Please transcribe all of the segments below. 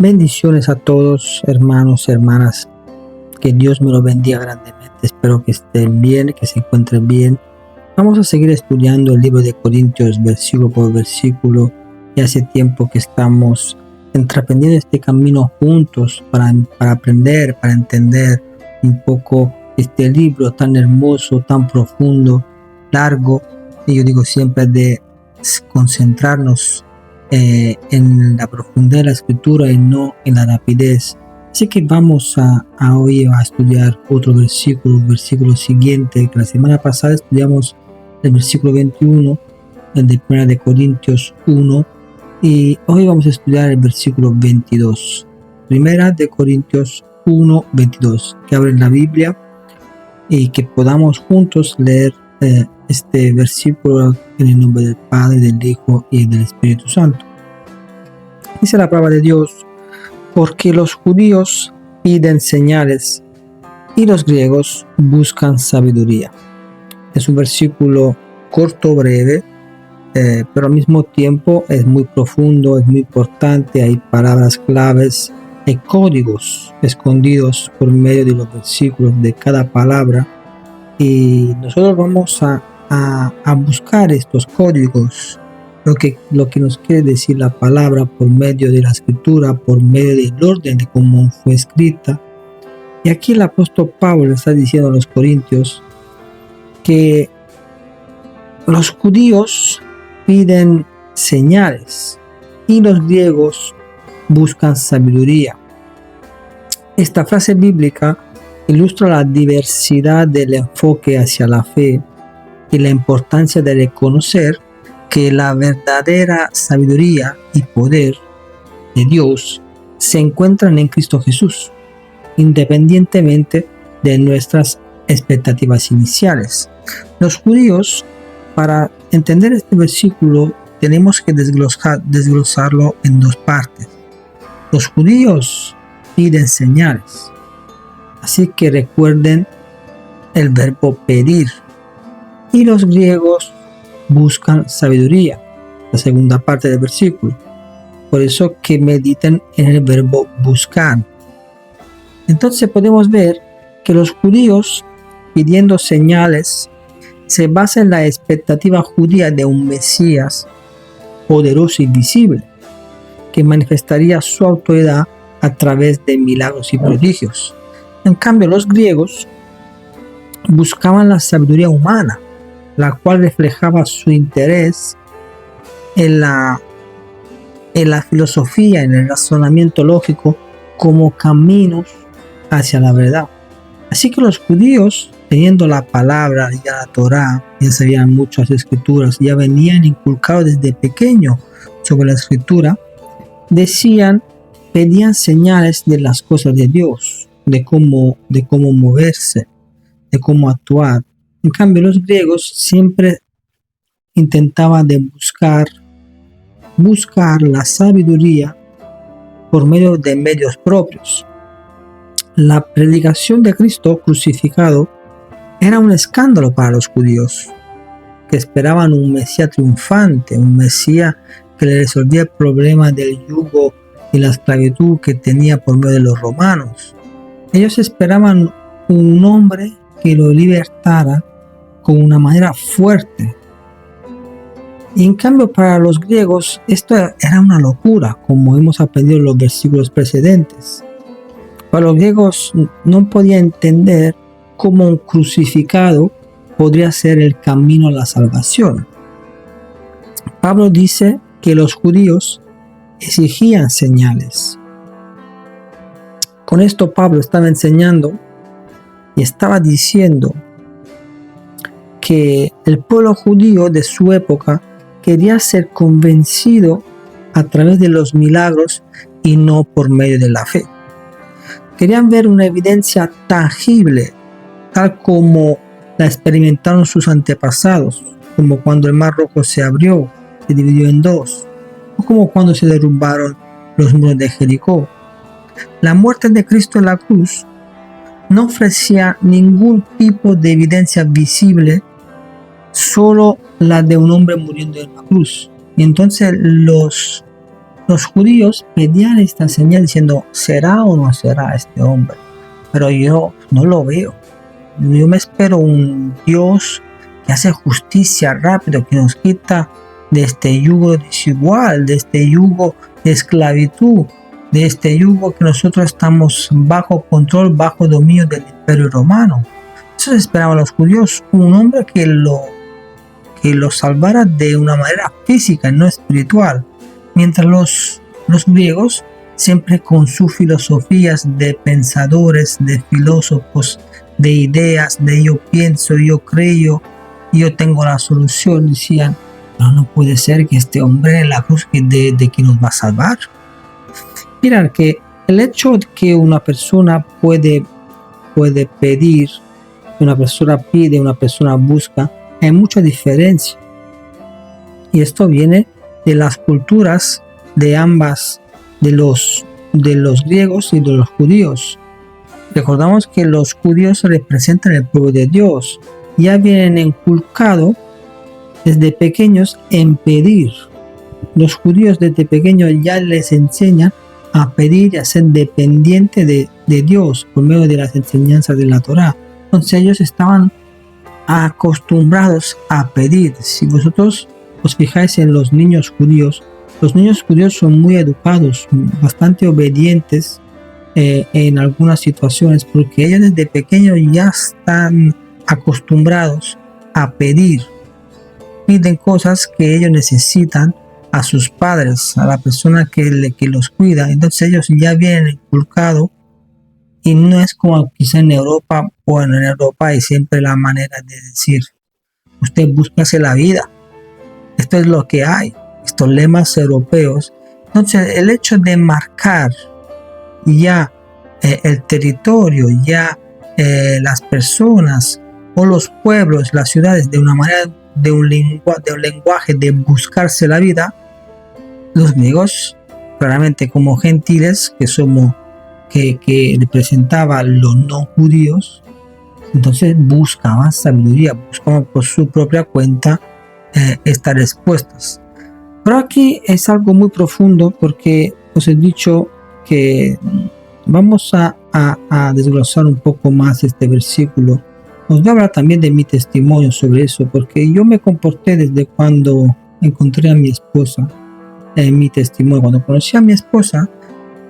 Bendiciones a todos, hermanos y hermanas. Que Dios me los bendiga grandemente. Espero que estén bien, que se encuentren bien. Vamos a seguir estudiando el libro de Corintios versículo por versículo. Y hace tiempo que estamos entreprendiendo este camino juntos para aprender, para entender un poco este libro tan hermoso, tan profundo, largo. Y yo digo siempre de concentrarnos en la profundidad de la escritura y no en la rapidez. Así que vamos hoy a estudiar otro versículo siguiente, que la semana pasada estudiamos el versículo 21, el de 1 de Corintios 1, y hoy vamos a estudiar el versículo 22. 1 de Corintios 1, 22, que abren la Biblia y que podamos juntos leer este versículo en el nombre del Padre, del Hijo y del Espíritu Santo. Dice la palabra de Dios: porque los judíos piden señales y los griegos buscan sabiduría. Es un versículo corto, breve, pero al mismo tiempo es muy profundo, es muy importante. Hay palabras claves, hay códigos escondidos por medio de los versículos de cada palabra, y nosotros vamos a buscar estos códigos, lo que nos quiere decir la palabra por medio de la escritura, por medio del orden de cómo fue escrita. Y aquí el apóstol Pablo está diciendo a los corintios que los judíos piden señales y los griegos buscan sabiduría. Esta frase bíblica ilustra la diversidad del enfoque hacia la fe y la importancia de reconocer que la verdadera sabiduría y poder de Dios se encuentran en Cristo Jesús, independientemente de nuestras expectativas iniciales. Los judíos, para entender este versículo, tenemos que desglosarlo en dos partes. Los judíos piden señales, así que recuerden el verbo pedir, y los griegos buscan sabiduría, la segunda parte del versículo. Por eso que mediten en el verbo buscar. Entonces podemos ver que los judíos pidiendo señales se basa en la expectativa judía de un Mesías poderoso y visible, que manifestaría su autoridad a través de milagros y prodigios. En cambio, los griegos buscaban la sabiduría humana, la cual reflejaba su interés en la filosofía, en el razonamiento lógico, como caminos hacia la verdad. Así que los judíos, teniendo la palabra, ya la Torá, ya sabían muchas escrituras, ya venían inculcados desde pequeño sobre la escritura, pedían señales de las cosas de Dios, de cómo moverse, de cómo actuar. En cambio, los griegos siempre intentaban de buscar la sabiduría por medio de medios propios. La predicación de Cristo crucificado era un escándalo para los judíos, que esperaban un Mesías triunfante, un Mesías que le resolvía el problema del yugo y la esclavitud que tenía por medio de los romanos. Ellos esperaban un hombre que lo libertara con una manera fuerte. Y en cambio, para los griegos esto era una locura, como hemos aprendido en los versículos precedentes. Para los griegos no podían entender cómo un crucificado podría ser el camino a la salvación. Pablo dice que los judíos exigían señales. Con esto Pablo estaba enseñando y estaba diciendo que el pueblo judío de su época quería ser convencido a través de los milagros y no por medio de la fe. Querían ver una evidencia tangible, tal como la experimentaron sus antepasados, como cuando el Mar Rojo se abrió, se dividió en dos, o como cuando se derrumbaron los muros de Jericó. La muerte de Cristo en la cruz no ofrecía ningún tipo de evidencia visible, solo la de un hombre muriendo en la cruz. Y entonces los Los judíos pedían esta señal diciendo, ¿será o no será este hombre? Pero yo no lo veo. Yo me espero un Dios que hace justicia rápido, que nos quita de este yugo desigual, de este yugo de esclavitud, de este yugo que nosotros estamos bajo control, bajo dominio del Imperio Romano. Eso esperaban los judíos, un hombre que lo salvara de una manera física, no espiritual. Mientras los griegos, siempre con sus filosofías de pensadores, de filósofos, de ideas, de yo pienso, yo creo, yo tengo la solución, decían, no puede ser que este hombre en la cruz de que nos va a salvar. Miren que el hecho de que una persona puede pedir, una persona pide, una persona busca, hay mucha diferencia. Y esto viene de las culturas de ambas, de los griegos y de los judíos. Recordamos que los judíos representan el pueblo de Dios. Ya vienen inculcados desde pequeños en pedir. Los judíos desde pequeños ya les enseñan a pedir y a ser dependientes de Dios por medio de las enseñanzas de la Torá. Entonces ellos estaban acostumbrados a pedir. Si vosotros os fijáis en los niños judíos son muy educados, bastante obedientes en algunas situaciones, porque ellos desde pequeños ya están acostumbrados a pedir. Piden cosas que ellos necesitan a sus padres, a la persona que los cuida. Entonces ellos ya vienen inculcados, y no es como quizá en Europa, o en Europa hay siempre la manera de decir, usted búsquese la vida, esto es lo que hay, estos lemas europeos. Entonces el hecho de marcar ya el territorio, ya las personas o los pueblos, las ciudades, de una manera, de un lenguaje de buscarse la vida, los griegos, claramente como gentiles que representaban los no judíos, entonces buscaban sabiduría, buscaban por su propia cuenta estas respuestas. Pero aquí es algo muy profundo, porque os he dicho que vamos a desglosar un poco más este versículo. Os voy a hablar también de mi testimonio sobre eso, porque yo me comporté desde cuando encontré a mi esposa, mi testimonio, cuando conocí a mi esposa,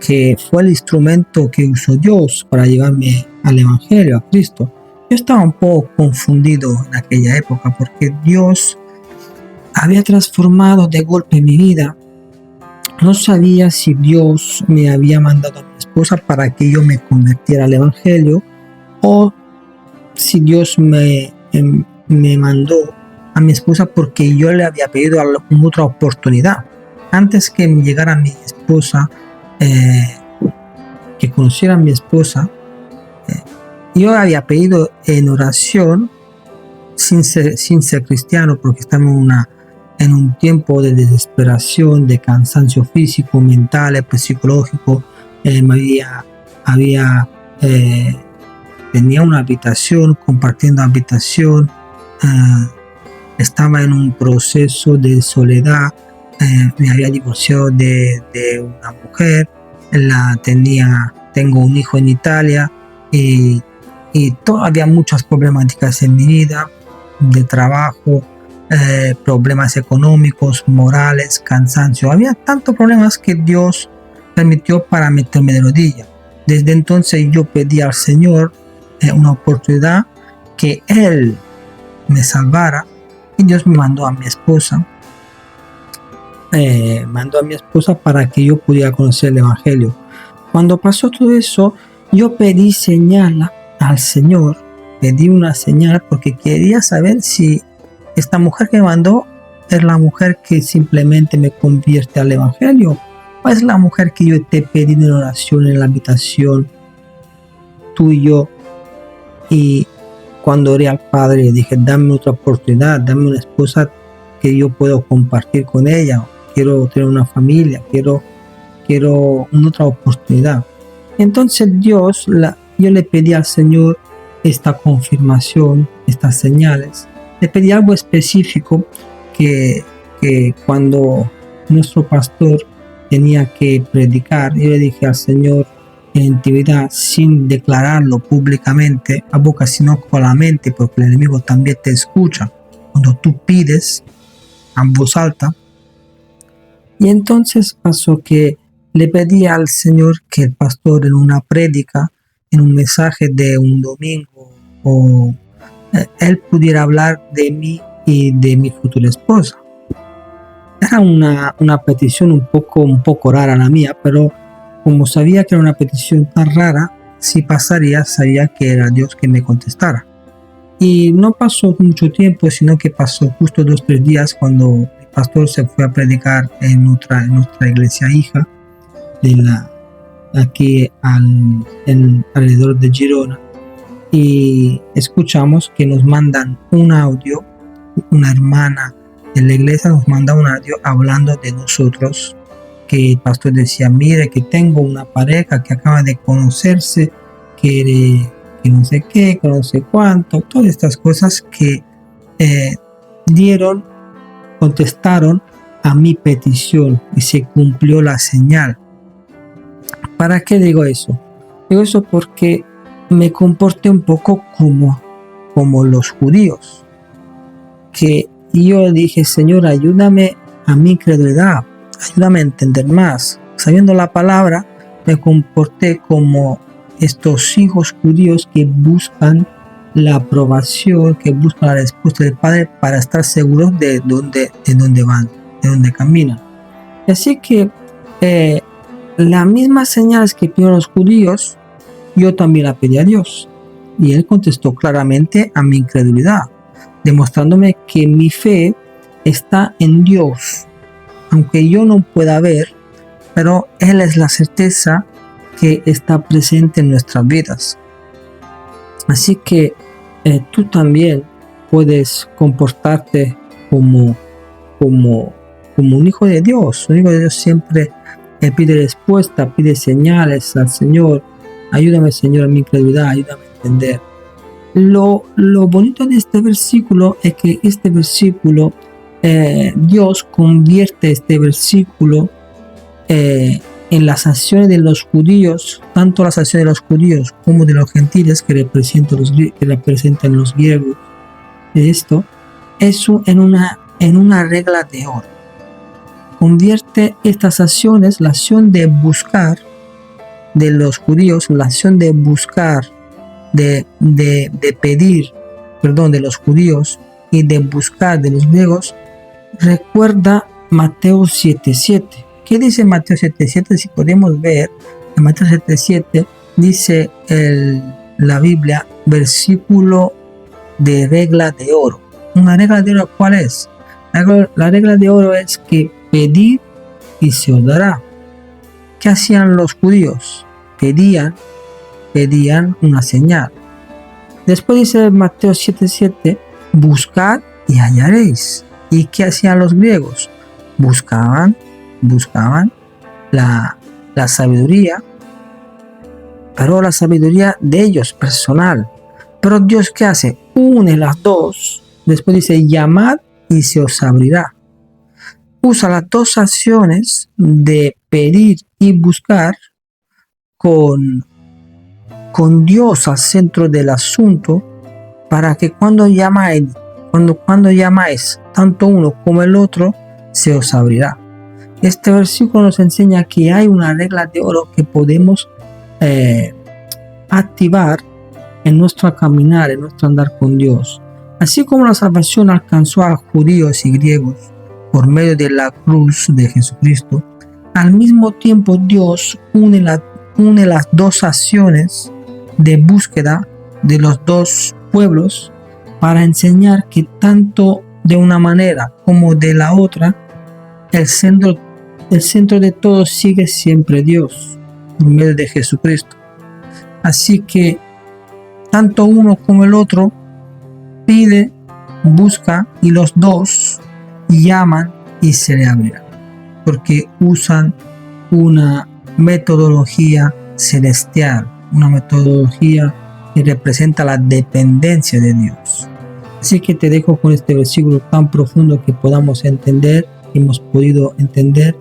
que fue el instrumento que usó Dios para llevarme al Evangelio, a Cristo. Yo estaba un poco confundido en aquella época, porque Dios había transformado de golpe mi vida. No sabía si Dios me había mandado a mi esposa para que yo me convirtiera al Evangelio, o si Dios me mandó a mi esposa porque yo le había pedido otra oportunidad. Antes que me llegara mi esposa, que conociera a mi esposa, yo había pedido en oración, sin ser cristiano, porque estamos en un tiempo de desesperación, de cansancio físico, mental, psicológico. Tenía una habitación, compartiendo habitación, estaba en un proceso de soledad, me había divorciado de una mujer, tengo un hijo en Italia, y había muchas problemáticas en mi vida, de trabajo, problemas económicos, morales, cansancio. Había tantos problemas que Dios permitió para meterme de rodillas. Desde entonces yo pedí al Señor una oportunidad, que Él me salvara, y Dios me mandó a mi esposa. Para que yo pudiera conocer el Evangelio. Cuando pasó todo eso, yo pedí señal al Señor, pedí una señal, porque quería saber si esta mujer que me mandó es la mujer que simplemente me convierte al Evangelio, o es la mujer que yo te pedí en oración en la habitación, tú y yo. Y cuando oré al Padre, dije, dame otra oportunidad, dame una esposa que yo puedo compartir con ella. Quiero tener una familia, quiero una otra oportunidad. Entonces yo le pedí al Señor esta confirmación, estas señales. Le pedí algo específico, que cuando nuestro pastor tenía que predicar. Yo le dije al Señor en intimidad, sin declararlo públicamente a boca, sino con la mente, porque el enemigo también te escucha cuando tú pides a voz alta. Y entonces pasó que le pedí al Señor que el pastor en una prédica, en un mensaje de un domingo, él pudiera hablar de mí y de mi futura esposa. Era una petición un poco rara la mía, pero como sabía que era una petición tan rara, si pasaría, sabía que era Dios que me contestara. Y no pasó mucho tiempo, sino que pasó justo 2 o 3 días cuando el pastor se fue a predicar en nuestra iglesia hija, aquí alrededor de Girona. Y escuchamos que nos mandan un audio, una hermana de la iglesia nos manda un audio hablando de nosotros, que el pastor decía, mire que tengo una pareja que acaba de conocerse, que no sé qué, que no sé cuánto, todas estas cosas que contestaron a mi petición y se cumplió la señal. ¿Para qué digo eso? Digo eso porque me comporté un poco como los judíos, que yo dije, Señor, ayúdame a mi incredulidad, ayúdame a entender más. Sabiendo la palabra, me comporté como estos hijos judíos que buscan la aprobación, que buscan la respuesta del Padre para estar seguros de dónde van, de dónde caminan. Así que las mismas señales que pidieron los judíos, yo también la pedí a Dios. Y Él contestó claramente a mi incredulidad, demostrándome que mi fe está en Dios, aunque yo no pueda ver, pero Él es la certeza que está presente en nuestras vidas. Así que tú también puedes comportarte como un hijo de Dios. Un hijo de Dios siempre pide respuesta, pide señales al Señor. Ayúdame, Señor, a mi incredulidad, ayúdame a entender. Lo bonito de este versículo es que este versículo, Dios convierte este versículo en las acciones de los judíos, tanto las acciones de los judíos como de los gentiles que representan los griegos. Esto eso en una regla de oro. Convierte estas acciones, la acción de buscar de los judíos, la acción de buscar, de pedir perdón de los judíos y de buscar de los griegos, recuerda Mateo 7:7. ¿Qué dice Mateo 7:7? Si podemos ver, en Mateo 7:7 dice la Biblia, versículo de regla de oro. ¿Una regla de oro cuál es? La regla de oro es que pedid y se os dará. ¿Qué hacían los judíos? Pedían una señal. Después dice Mateo 7:7, buscad y hallaréis. ¿Y qué hacían los griegos? Buscaban la sabiduría, pero la sabiduría de ellos, personal. Pero Dios, ¿qué hace? Une las dos. Después dice, llamad y se os abrirá. Usa las dos acciones de pedir y buscar con Dios al centro del asunto, para que cuando llamáis, tanto uno como el otro, se os abrirá. Este versículo nos enseña que hay una regla de oro que podemos activar en nuestro caminar, en nuestro andar con Dios. Así como la salvación alcanzó a judíos y griegos por medio de la cruz de Jesucristo, al mismo tiempo Dios une las dos acciones de búsqueda de los dos pueblos para enseñar que tanto de una manera como de la otra, el centro de todo sigue siempre Dios, por medio de Jesucristo. Así que tanto uno como el otro pide, busca, y los dos llaman y se le abrirá, porque usan una metodología celestial, una metodología que representa la dependencia de Dios. Así que te dejo con este versículo tan profundo que podamos entender, que hemos podido entender,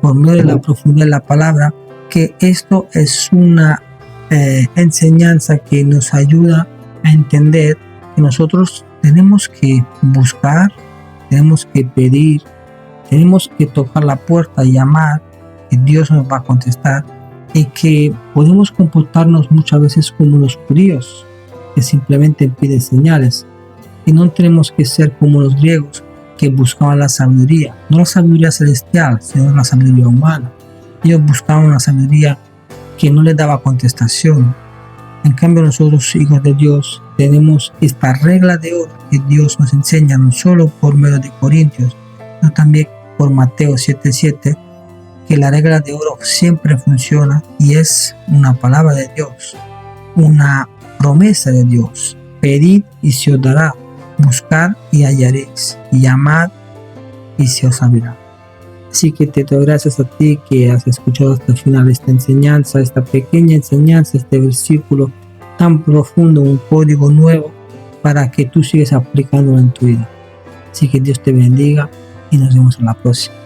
por medio de la profundidad de la palabra, que esto es una enseñanza que nos ayuda a entender que nosotros tenemos que buscar, tenemos que pedir, tenemos que tocar la puerta y llamar, que Dios nos va a contestar, y que podemos comportarnos muchas veces como los judíos, que simplemente piden señales, y no tenemos que ser como los griegos, que buscaban la sabiduría, no la sabiduría celestial, sino la sabiduría humana. Ellos buscaban una sabiduría que no les daba contestación. En cambio, nosotros, hijos de Dios, tenemos esta regla de oro que Dios nos enseña, no solo por medio de Corintios, sino también por Mateo 7:7, que la regla de oro siempre funciona y es una palabra de Dios, una promesa de Dios. Pedid y se os dará, buscad y hallaréis, llamad y se os abrirá. Así que te doy gracias a ti que has escuchado hasta el final esta enseñanza, esta pequeña enseñanza, este versículo tan profundo, un código nuevo para que tú sigas aplicándolo en tu vida. Así que Dios te bendiga y nos vemos en la próxima.